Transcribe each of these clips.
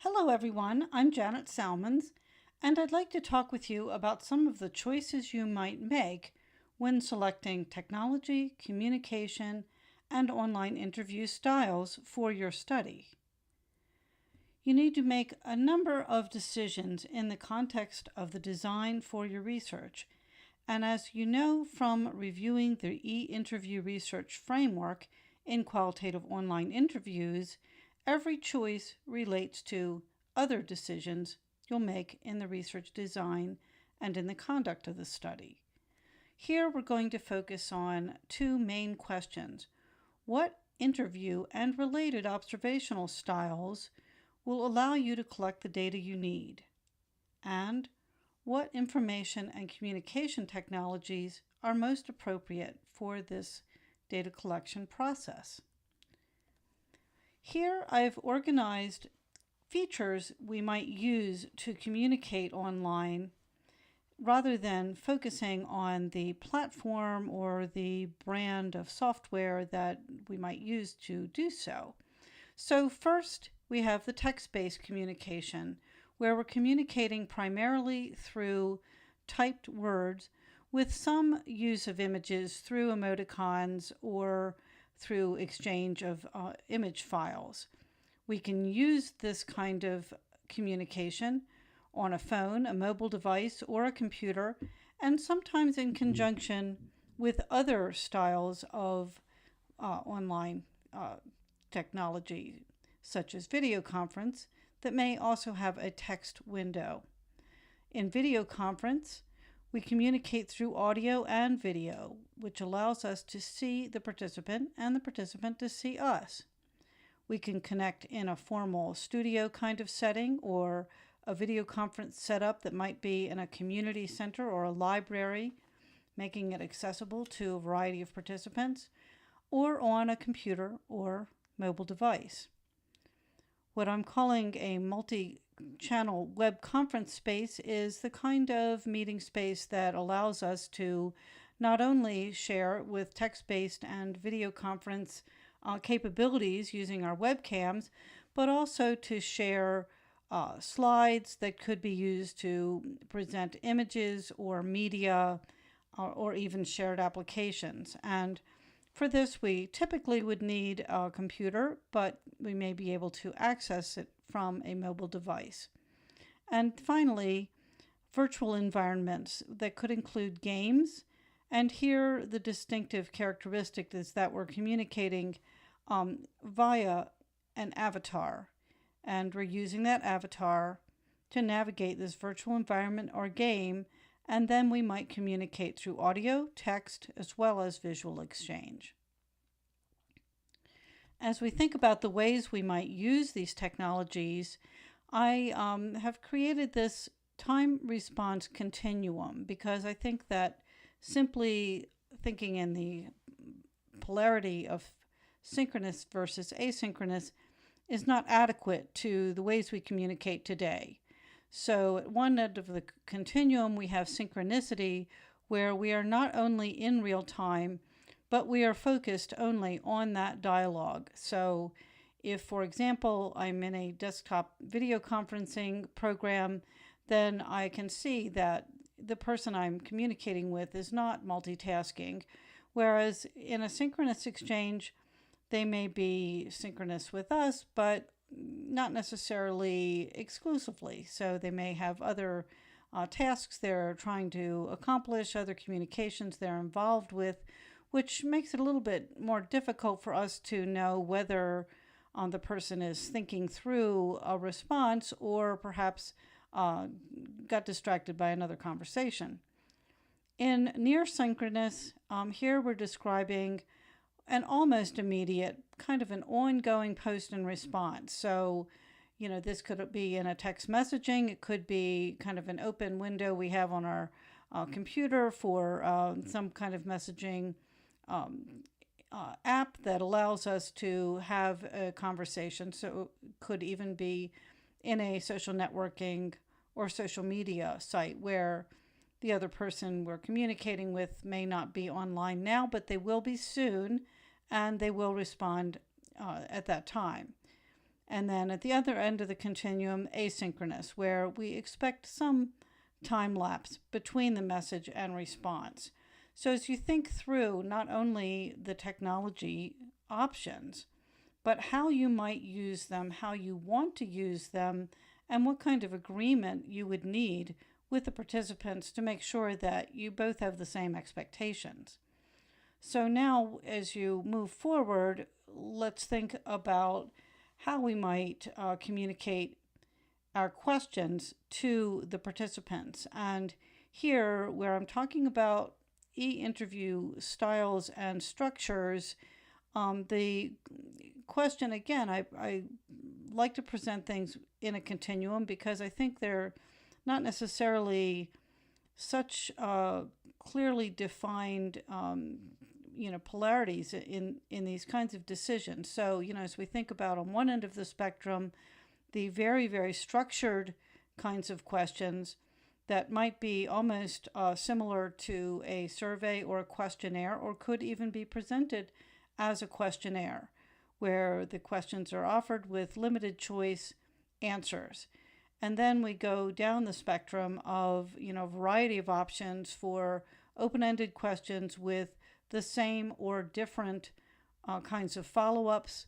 Hello everyone, I'm Janet Salmons, and I'd like to talk with you about some of the choices you might make when selecting technology, communication, and online interview styles for your study. You need to make a number of decisions in the context of the design for your research, and as you know from reviewing the e-interview research framework in qualitative online interviews, every choice relates to other decisions you'll make in the research design and in the conduct of the study. Here we're going to focus on two main questions. What interview and related observational styles will allow you to collect the data you need? And what information and communication technologies are most appropriate for this data collection process? Here I've organized features we might use to communicate online rather than focusing on the platform or the brand of software that we might use to do so. So first, we have the text-based communication, where we're communicating primarily through typed words with some use of images through emoticons or through exchange of image files. We can use this kind of communication on a phone, a mobile device, or a computer, and sometimes in conjunction with other styles of online technology, such as video conference, that may also have a text window. In video conference, we communicate through audio and video, which allows us to see the participant and the participant to see us. We can connect in a formal studio kind of setting or a video conference setup that might be in a community center or a library, making it accessible to a variety of participants, or on a computer or mobile device. What I'm calling a multi-channel web conference space is the kind of meeting space that allows us to not only share with text-based and video conference capabilities using our webcams, but also to share slides that could be used to present images or media or even shared applications. And for this, we typically would need a computer, but we may be able to access it from a mobile device. And finally, virtual environments that could include games. And here, the distinctive characteristic is that we're communicating via an avatar. And we're using that avatar to navigate this virtual environment or game, and then we might communicate through audio, text, as well as visual exchange. As we think about the ways we might use these technologies, I have created this time response continuum because I think that simply thinking in the polarity of synchronous versus asynchronous is not adequate to the ways we communicate today. So at one end of the continuum, we have synchronicity, where we are not only in real time, but we are focused only on that dialogue. So if, for example, I'm in a desktop video conferencing program, then I can see that the person I'm communicating with is not multitasking, whereas in a synchronous exchange, they may be synchronous with us, but not necessarily exclusively. So they may have other tasks they're trying to accomplish, other communications they're involved with, which makes it a little bit more difficult for us to know whether the person is thinking through a response or perhaps got distracted by another conversation. In near synchronous, here we're describing an almost immediate, kind of an ongoing post and response. So, this could be in a text messaging. It could be kind of an open window we have on our computer for some kind of messaging app that allows us to have a conversation. So it could even be in a social networking or social media site where the other person we're communicating with may not be online now, but they will be soon, and they will respond at that time. And then at the other end of the continuum, asynchronous, where we expect some time lapse between the message and response. So as you think through not only the technology options, but how you might use them, how you want to use them, and what kind of agreement you would need with the participants to make sure that you both have the same expectations. So now, as you move forward, let's think about how we might communicate our questions to the participants. And here, where I'm talking about e-interview styles and structures, the question, again, I like to present things in a continuum because I think they're not necessarily such clearly defined polarities in these kinds of decisions. So, as we think about on one end of the spectrum, the very, very structured kinds of questions that might be almost similar to a survey or a questionnaire, or could even be presented as a questionnaire, where the questions are offered with limited choice answers. And then we go down the spectrum of, a variety of options for open-ended questions with the same or different kinds of follow-ups,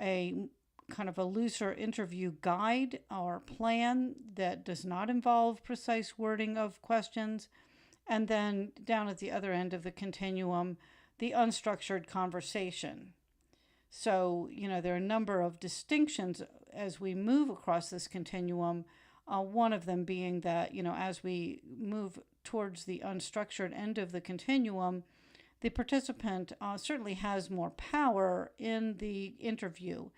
a kind of a looser interview guide or plan that does not involve precise wording of questions, and then down at the other end of the continuum, the unstructured conversation. So, there are a number of distinctions as we move across this continuum, one of them being that, as we move towards the unstructured end of the continuum, the participant certainly has more power in the interview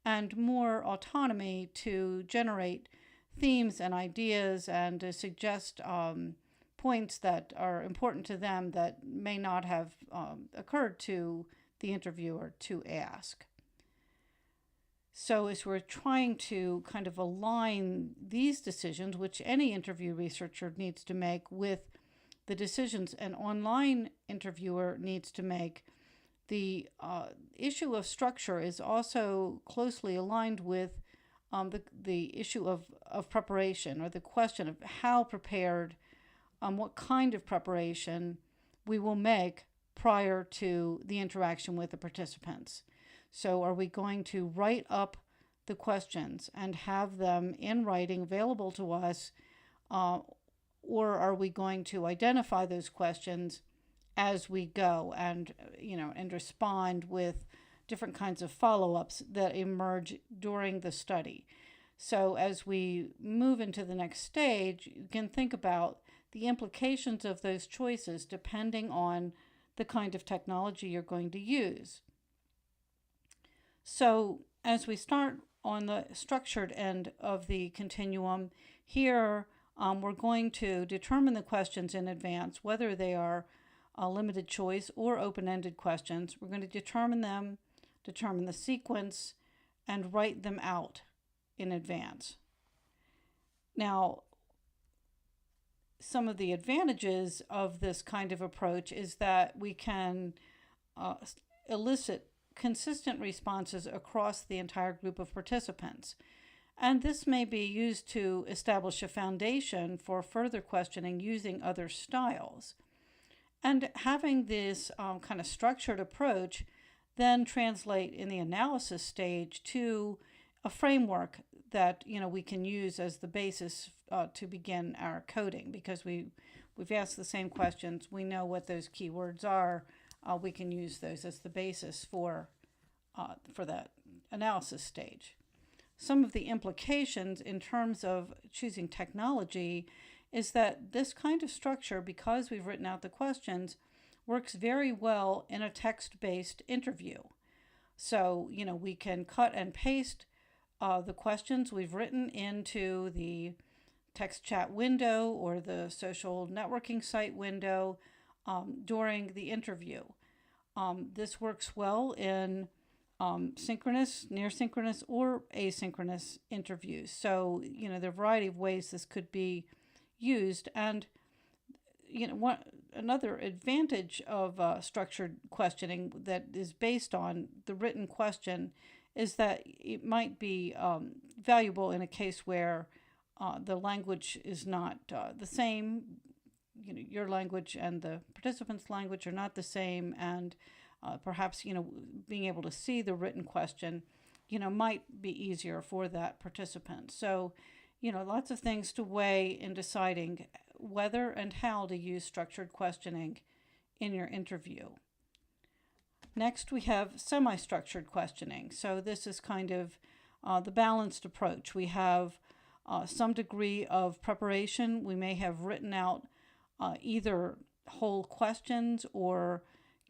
and more autonomy to generate themes and ideas and to suggest points that are important to them that may not have occurred to the interviewer to ask. So as we're trying to kind of align these decisions, which any interview researcher needs to make, with the decisions an online interviewer needs to make, the issue of structure is also closely aligned with the issue of preparation, or the question of how prepared, what kind of preparation we will make prior to the interaction with the participants. So are we going to write up the questions and have them in writing available to us, or are we going to identify those questions as we go and respond with different kinds of follow-ups that emerge during the study? So as we move into the next stage, you can think about the implications of those choices depending on the kind of technology you're going to use. So as we start on the structured end of the continuum, here we're going to determine the questions in advance, whether they are limited choice or open-ended questions. We're going to determine them, determine the sequence, and write them out in advance. Now, some of the advantages of this kind of approach is that we can elicit consistent responses across the entire group of participants. And this may be used to establish a foundation for further questioning using other styles. And having this kind of structured approach then translate in the analysis stage to a framework that we can use as the basis to begin our coding, because we've asked the same questions. We know what those keywords are. We can use those as the basis for that analysis stage. Some of the implications in terms of choosing technology is that this kind of structure, because we've written out the questions, works very well in a text-based interview. So, we can cut and paste the questions we've written into the text chat window or the social networking site window during the interview. This works well in synchronous, near synchronous, or asynchronous interviews. So, there are a variety of ways this could be used. And, another advantage of structured questioning that is based on the written question is that it might be valuable in a case where the language is not the same. Your language and the participant's language are not the same, and perhaps being able to see the written question might be easier for that participant. So lots of things to weigh in deciding whether and how to use structured questioning in your interview. Next, we have semi-structured questioning. So this is kind of the balanced approach. We have some degree of preparation. We may have written out either whole questions or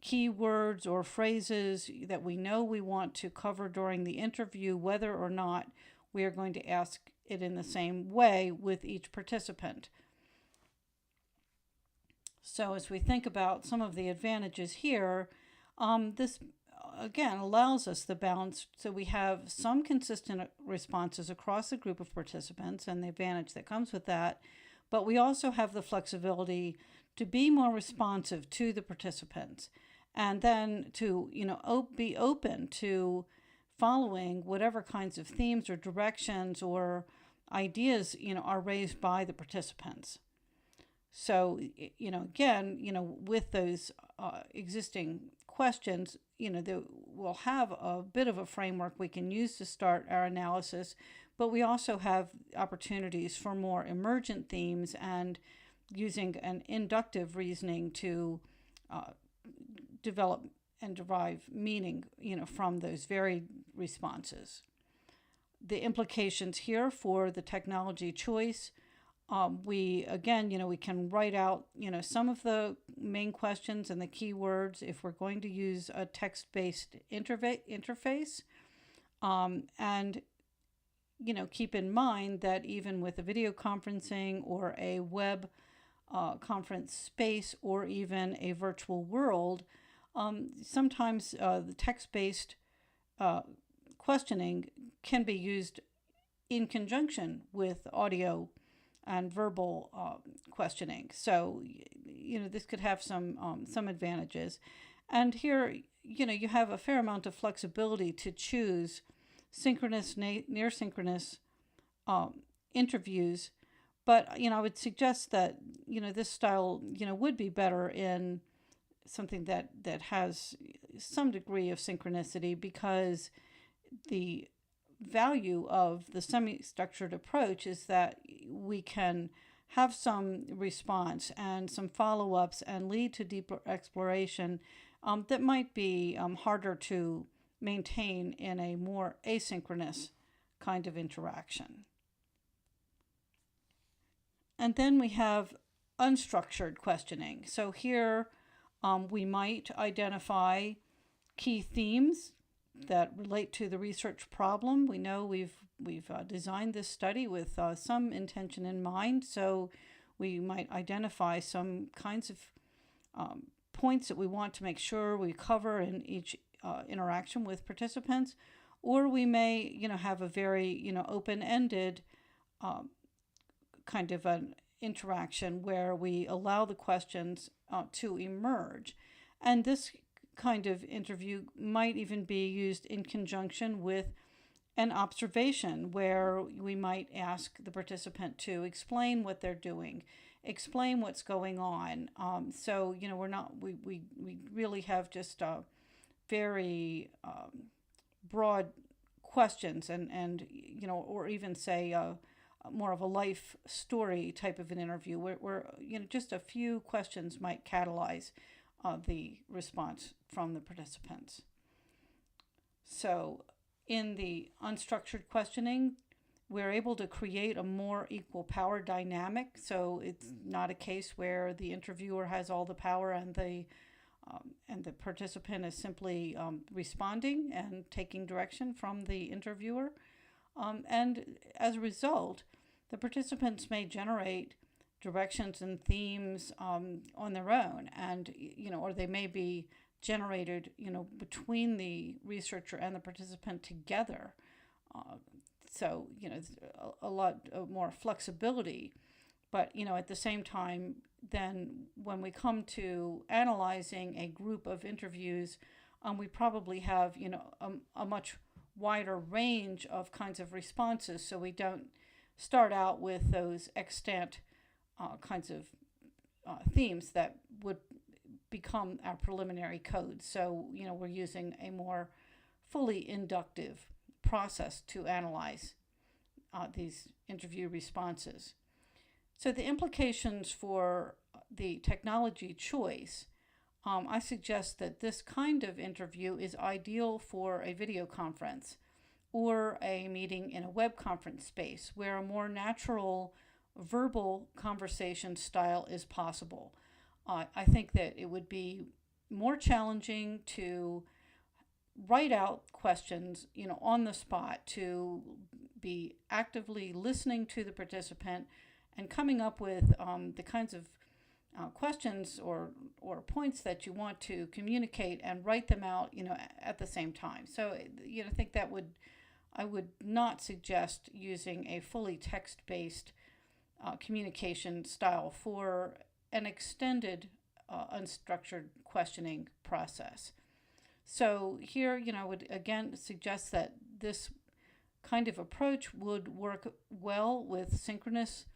keywords or phrases that we know we want to cover during the interview, whether or not we are going to ask it in the same way with each participant. So as we think about some of the advantages here, this again allows us the balance, so we have some consistent responses across the group of participants and the advantage that comes with that, but we also have the flexibility to be more responsive to the participants, and then to be open to following whatever kinds of themes or directions or ideas are raised by the participants. So again, with those existing questions, we'll have a bit of a framework we can use to start our analysis, but we also have opportunities for more emergent themes and using an inductive reasoning to develop and derive meaning, from those varied responses. The implications here for the technology choice, we can write out, some of the main questions and the keywords if we're going to use a text-based interface. And keep in mind that even with a video conferencing or a web conference space or even a virtual world, sometimes the text-based questioning can be used in conjunction with audio and verbal questioning. So, this could have some advantages. And here, you have a fair amount of flexibility to choose synchronous, near synchronous interviews. But, I would suggest that, this style, would be better in something that has some degree of synchronicity, because the value of the semi-structured approach is that we can have some response and some follow-ups and lead to deeper exploration that might be harder to maintain in a more asynchronous kind of interaction. And then we have unstructured questioning. So here we might identify key themes that relate to the research problem. We know we've designed this study with some intention in mind, so we might identify some kinds of points that we want to make sure we cover in each interaction with participants, or we may have a very open-ended kind of an interaction where we allow the questions to emerge. And this kind of interview might even be used in conjunction with an observation, where we might ask the participant to explain what they're doing, explain what's going on. So we really have just very broad questions and or even say more of a life story type of an interview where just a few questions might catalyze the response from the participants. So in the unstructured questioning, we're able to create a more equal power dynamic. So it's not a case where the interviewer has all the power and the participant is simply responding and taking direction from the interviewer. And as a result, the participants may generate directions and themes on their own, and or they may be generated between the researcher and the participant together. So a lot more flexibility, but at the same time, then when we come to analyzing a group of interviews, we probably have a much wider range of kinds of responses, so we don't start out with those extant kinds of themes that would become our preliminary code. So, we're using a more fully inductive process to analyze these interview responses. So the implications for the technology choice, I suggest that this kind of interview is ideal for a video conference or a meeting in a web conference space where a more natural verbal conversation style is possible. I think that it would be more challenging to write out questions, on the spot, to be actively listening to the participant and coming up with the kinds of questions or points that you want to communicate and write them out, at the same time. So, I think I would not suggest using a fully text-based communication style for an extended unstructured questioning process. So here, I would again suggest that this kind of approach would work well with synchronous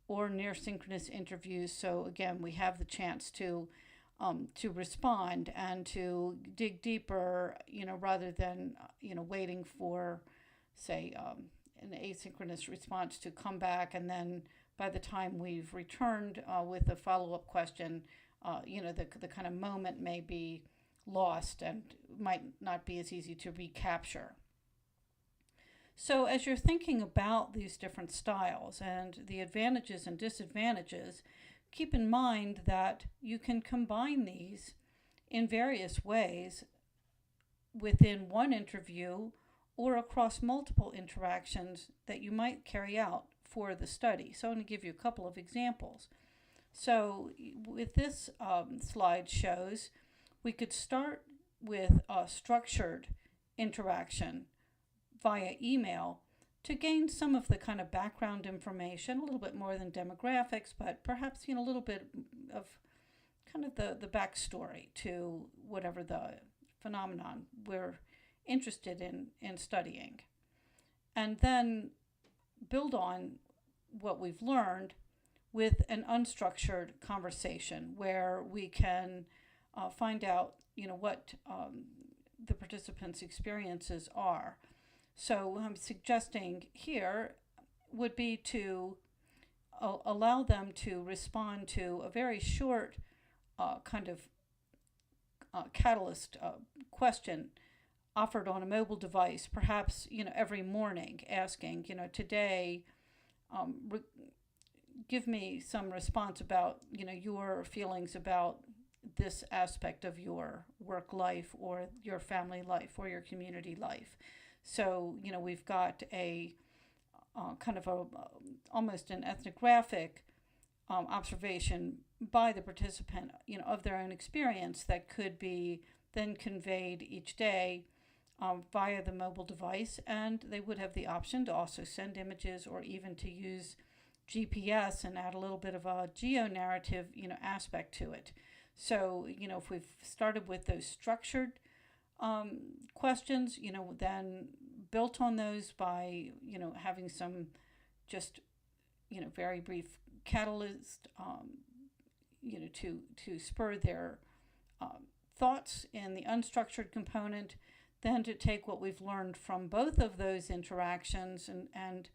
or near synchronous interviews. So again, we have the chance to respond and to dig deeper, rather than waiting for, say, an asynchronous response to come back, and then by the time we've returned with a follow-up question, the kind of moment may be lost and might not be as easy to recapture. So as you're thinking about these different styles and the advantages and disadvantages, keep in mind that you can combine these in various ways within one interview or across multiple interactions that you might carry out for the study. So I'm going to give you a couple of examples. So with this slide shows, we could start with a structured interaction via email to gain some of the kind of background information, a little bit more than demographics, but perhaps a little bit of kind of the backstory to whatever the phenomenon we're interested in studying. And then build on what we've learned with an unstructured conversation where we can find out, what the participants' experiences are. So what I'm suggesting here would be to allow them to respond to a very short kind of catalyst question offered on a mobile device, perhaps, every morning, asking, today, give me some response about, your feelings about this aspect of your work life or your family life or your community life. So, we've got a kind of almost an ethnographic observation by the participant, of their own experience that could be then conveyed each day via the mobile device, and they would have the option to also send images or even to use GPS and add a little bit of a geo-narrative, aspect to it. So, if we've started with those structured questions, then built on those by, having some just, very brief catalyst, to spur their thoughts in the unstructured component, then to take what we've learned from both of those interactions and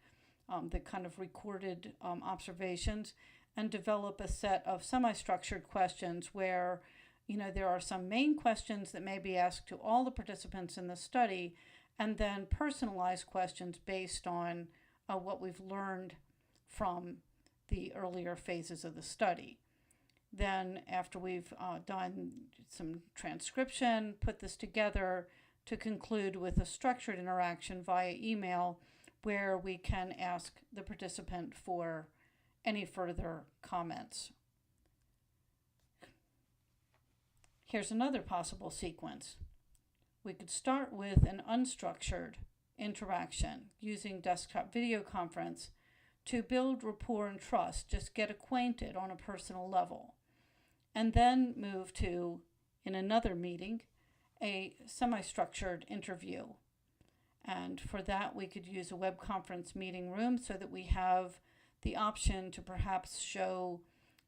the kind of recorded observations, and develop a set of semi-structured questions where, there are some main questions that may be asked to all the participants in the study, and then personalized questions based on what we've learned from the earlier phases of the study. Then after we've done some transcription, put this together to conclude with a structured interaction via email where we can ask the participant for any further comments. Here's another possible sequence. We could start with an unstructured interaction using desktop video conference to build rapport and trust, just get acquainted on a personal level, and then move to, in another meeting, a semi-structured interview. And for that, we could use a web conference meeting room so that we have the option to perhaps show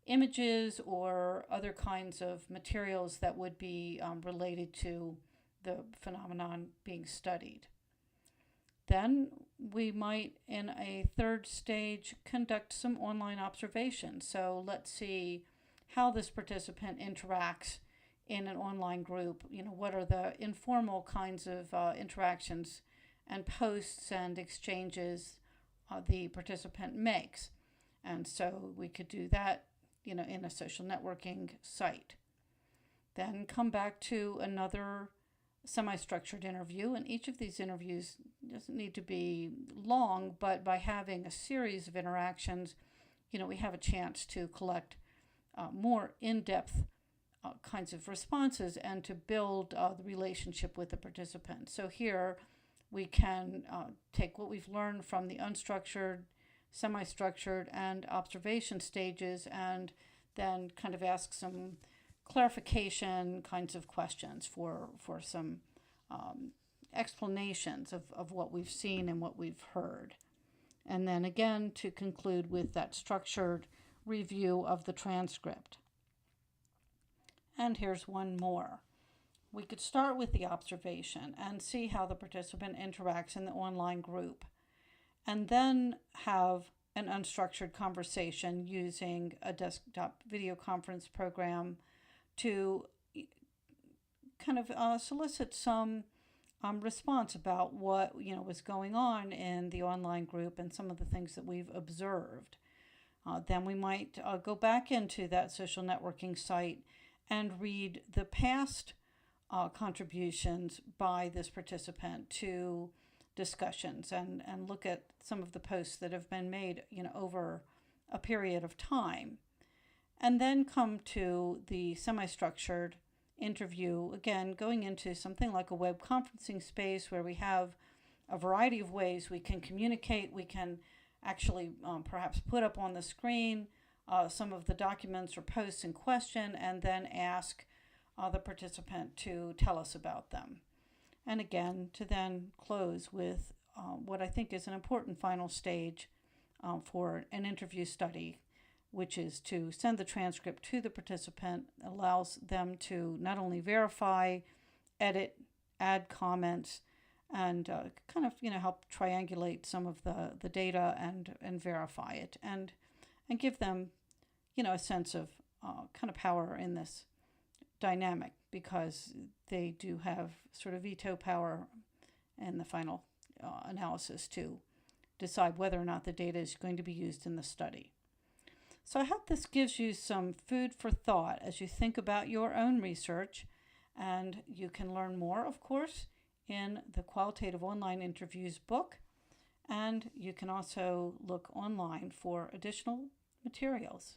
images or other kinds of materials that would be related to the phenomenon being studied. Then we might, in a third stage, conduct some online observations. So let's see how this participant interacts in an online group. What are the informal kinds of interactions and posts and exchanges the participant makes. And so we could do that, in a social networking site. Then come back to another semi-structured interview, and each of these interviews doesn't need to be long, but by having a series of interactions, we have a chance to collect more in-depth kinds of responses and to build the relationship with the participant. So here we can take what we've learned from the unstructured, semi-structured, and observation stages and then kind of ask some clarification kinds of questions for some explanations of what we've seen and what we've heard. And then again, to conclude with that structured review of the transcript. And here's one more. We could start with the observation and see how the participant interacts in the online group, and then have an unstructured conversation using a desktop video conference program to kind of solicit some response about what was going on in the online group and some of the things that we've observed. Then we might go back into that social networking site and read the past contributions by this participant to discussions and look at some of the posts that have been made over a period of time. And then come to the semi-structured interview, again going into something like a web conferencing space where we have a variety of ways we can communicate. We can actually perhaps put up on the screen some of the documents or posts in question and then ask the participant to tell us about them. And again, to then close with what I think is an important final stage for an interview study, which is to send the transcript to the participant. Allows them to not only verify, edit, add comments, and kind of help triangulate some of the data and verify it and give them a sense of kind of power in this dynamic, because they do have sort of veto power in the final analysis to decide whether or not the data is going to be used in the study. So I hope this gives you some food for thought as you think about your own research, and you can learn more, of course, in the Qualitative Online Interviews book, and you can also look online for additional materials.